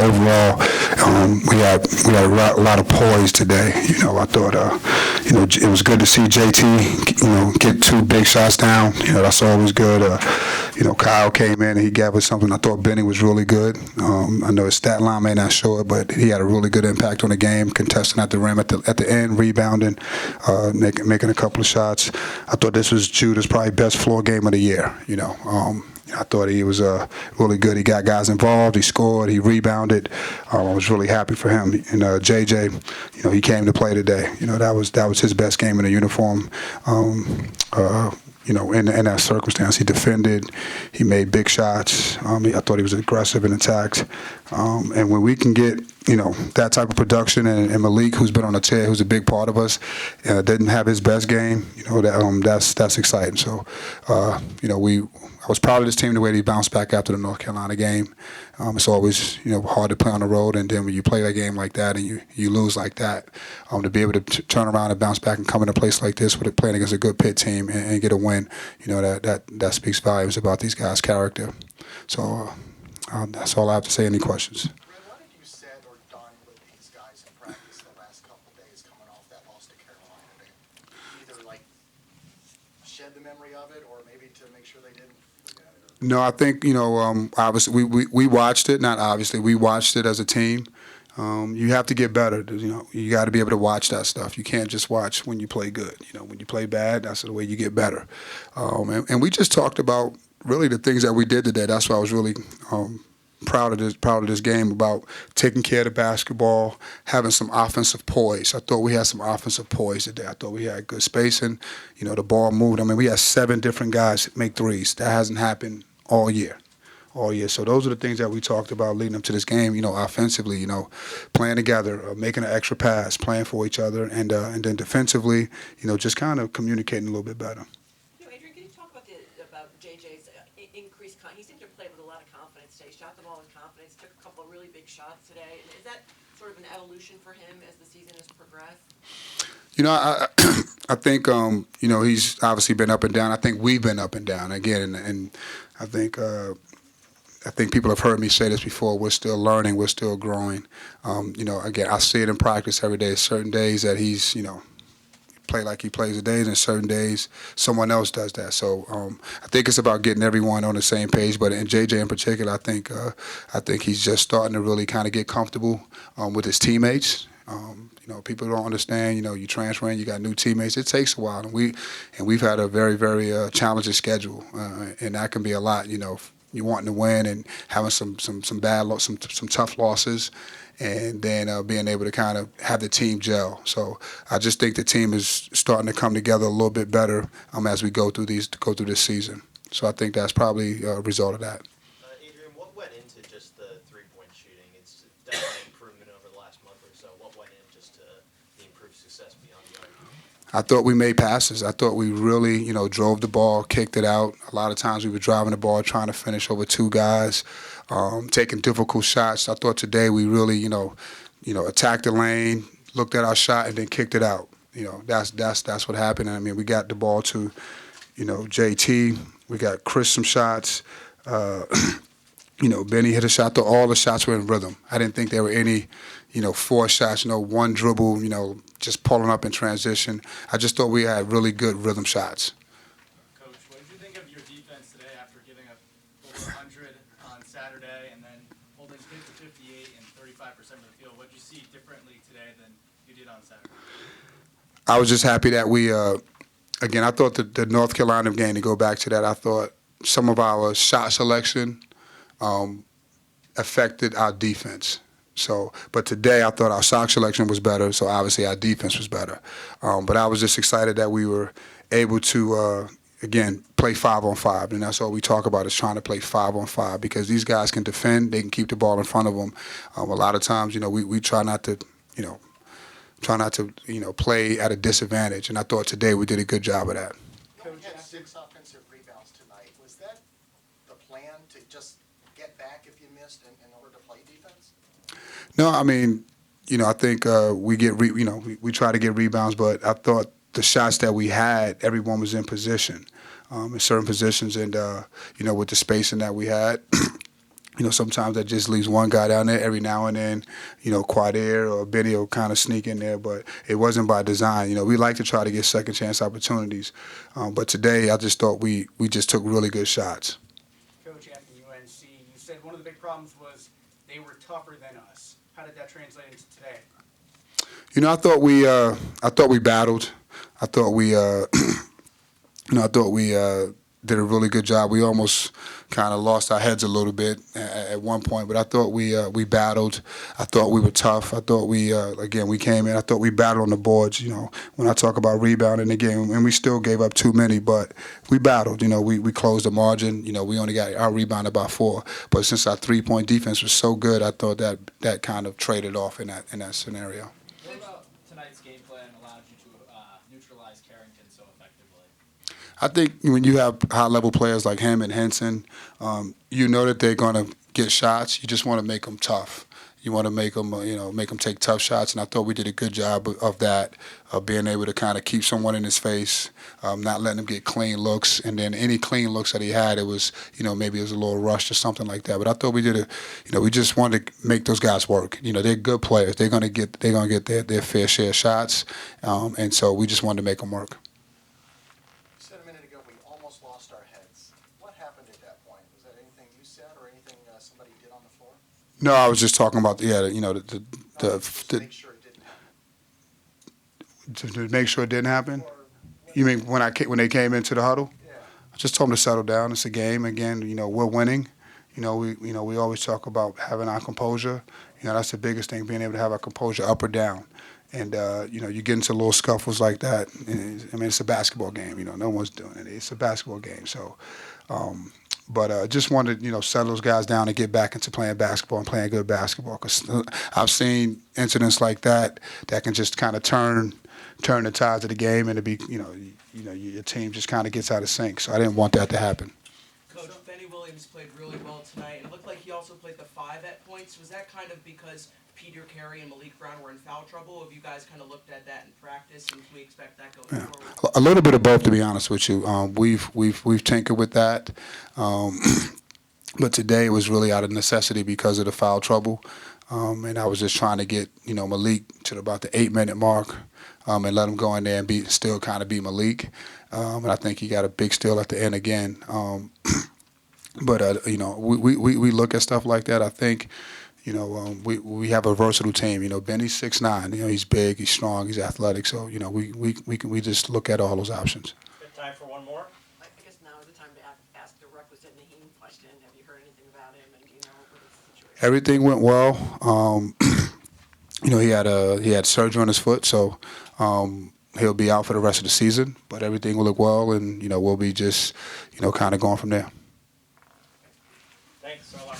overall, we had a lot of poise today. I thought, it was good to see JT, get 2 big shots down. That's always good. Kyle came in and he gave us something. I thought Benny was really good. I know his stat line may not show it, but he had a really good impact on the game, contesting at the rim at the end, rebounding, making a couple of shots. I thought this was Judah's probably best floor game of the year. I thought he was really good. He got guys involved. He scored. He rebounded. I was really happy for him. And JJ, he came to play today. That was his best game in a uniform. In that circumstance, he defended. He made big shots. I thought he was aggressive and attacked. And when we can get that type of production, and Malik, who's been on a tear, who's a big part of us, didn't have his best game. That's exciting. So, I was proud of this team the way they bounced back after the North Carolina game. It's always hard to play on the road, and then when you play that game like that and you lose like that, to be able to turn around and bounce back and come in a place like this with playing against a good Pitt team and get a win, that speaks volumes about these guys' character. So that's all I have to say. Any questions? What have you said or done with these guys in practice the last couple of days coming off that loss to Carolina? Either shed the memory of it, or maybe to make sure they didn't forget it? No, I think obviously we watched it. Not obviously, we watched it as a team. You have to get better. You got to be able to watch that stuff. You can't just watch when you play good. When you play bad, that's the way you get better. And we just talked about really the things that we did today. That's why I was really proud of this game, about taking care of the basketball, having some offensive poise. I thought we had some offensive poise today. I thought we had good spacing. The ball moved. We had 7 different guys make threes. That hasn't happened all year. So those are the things that we talked about leading up to this game, offensively, playing together, making an extra pass, playing for each other, and then defensively, just kind of communicating a little bit better. Adrian, can you talk about JJ's increased he seemed to play with a lot of confidence today. He shot the ball with confidence, took a couple of really big shots today. Is that sort of an evolution for him as the season has progressed? I think, he's obviously been up and down. I think we've been up and down again, and I think people have heard me say this before. We're still learning. We're still growing. Again, I see it in practice every day. Certain days that he's, play like he plays the days, and certain days someone else does that. So I think it's about getting everyone on the same page. But in JJ in particular, I think he's just starting to really kind of get comfortable with his teammates. People don't understand. You transfer in, you got new teammates. It takes a while, and we've had a very, very challenging schedule, and that can be a lot. You wanting to win and having some tough losses, and then being able to kind of have the team gel. So I just think the team is starting to come together a little bit better as we go through this season. So I think that's probably a result of that. Adrian, what went into just the three-point shooting? It's definitely an improvement over the last month or so. What went in just to the improved success beyond the arc? I thought we made passes. I thought we really, drove the ball, kicked it out. A lot of times we were driving the ball, trying to finish over 2 guys, taking difficult shots. I thought today we really, attacked the lane, looked at our shot, and then kicked it out. That's what happened. We got the ball to, JT. We got Chris some shots. Benny hit a shot. All the shots were in rhythm. I didn't think there were any, 4 shots, one dribble, just pulling up in transition. I just thought we had really good rhythm shots. Coach, what did you think of your defense today after giving up over 100 on Saturday and then holding Pitt to 58 and 35% of the field? What did you see differently today than you did on Saturday? I was just happy that we, again, I thought the North Carolina game, to go back to that, I thought some of our shot selection affected our defense. But today I thought our shot selection was better, so obviously our defense was better. But I was just excited that we were able to, again, play 5-on-5, and that's all we talk about, is trying to play 5-on-5, because these guys can defend, they can keep the ball in front of them. A lot of times, we try not to, play at a disadvantage, and I thought today we did a good job of that. You only had 6 offensive rebounds tonight. Was that the plan, to just get back if you missed in order to play defense? No, I think we try to get rebounds, but I thought the shots that we had, everyone was in position, in certain positions, and with the spacing that we had, sometimes that just leaves one guy down there. Every now and then, Quadir or Benny will kind of sneak in there, but it wasn't by design. We like to try to get second chance opportunities, but today I just thought we just took really good shots. Coach, after UNC, you said one of the big problems was they were tougher than us. How did that translate into today? I thought we battled. I thought we did a really good job. We almost kind of lost our heads a little bit at one point, but I thought we battled. I thought we were tough. I thought we came in. I thought we battled on the boards. When I talk about rebounding again, and we still gave up too many, but we battled. We closed the margin. We only got our rebounded by 4, but since our 3-point defense was so good, I thought that kind of traded off in that scenario. What about tonight's game plan allowed you to neutralize Carrington so effectively? I think when you have high-level players like him and Henson, you know that they're going to get shots. You just want to make them tough. You want to make them take tough shots. And I thought we did a good job of that, of being able to kind of keep someone in his face, not letting him get clean looks. And then any clean looks that he had, it was, maybe it was a little rushed or something like that. But I thought we did we just wanted to make those guys work. They're good players. They're going to get their fair share of shots. And so we just wanted to make them work. You said a minute ago we almost lost our heads. What happened at that point? Was that anything you said or anything somebody did on the floor? No, I was just talking about To make sure it didn't happen. to make sure it didn't happen. Or You mean when they came into the huddle? yeah. I just told them to settle down. It's a game. Again, we're winning. We always talk about having our composure. That's the biggest thing, being able to have our composure up or down. And you get into little scuffles like that. It's a basketball game. No one's doing it. It's a basketball game. So, but just wanted settle those guys down and get back into playing basketball and playing good basketball. Because I've seen incidents like that can just kind of turn the tides of the game, and to be your team just kind of gets out of sync. So I didn't want that to happen. Coach, Benny Williams played really well tonight. It looked like he also played the 5 at points. Was that kind of because Peter Carey and Malik Brown were in foul trouble? Have you guys kind of looked at that in practice, and can we expect that going forward? A little bit of both, to be honest with you. We've tinkered with that, but today it was really out of necessity because of the foul trouble, and I was just trying to get Malik to about the 8-minute mark, and let him go in there and still kind of be Malik, and I think he got a big steal at the end again. But we look at stuff like that. I think. We have a versatile team. Benny's 6'9". He's big, he's strong, he's athletic. So we just look at all those options. Good time for one more. I guess now is the time to ask the requisite Naheem question. Have you heard anything about him, and do you know what his situation? Everything went well. He had surgery on his foot, so he'll be out for the rest of the season. But everything will look well, and we'll be just kind of going from there. Thanks so much.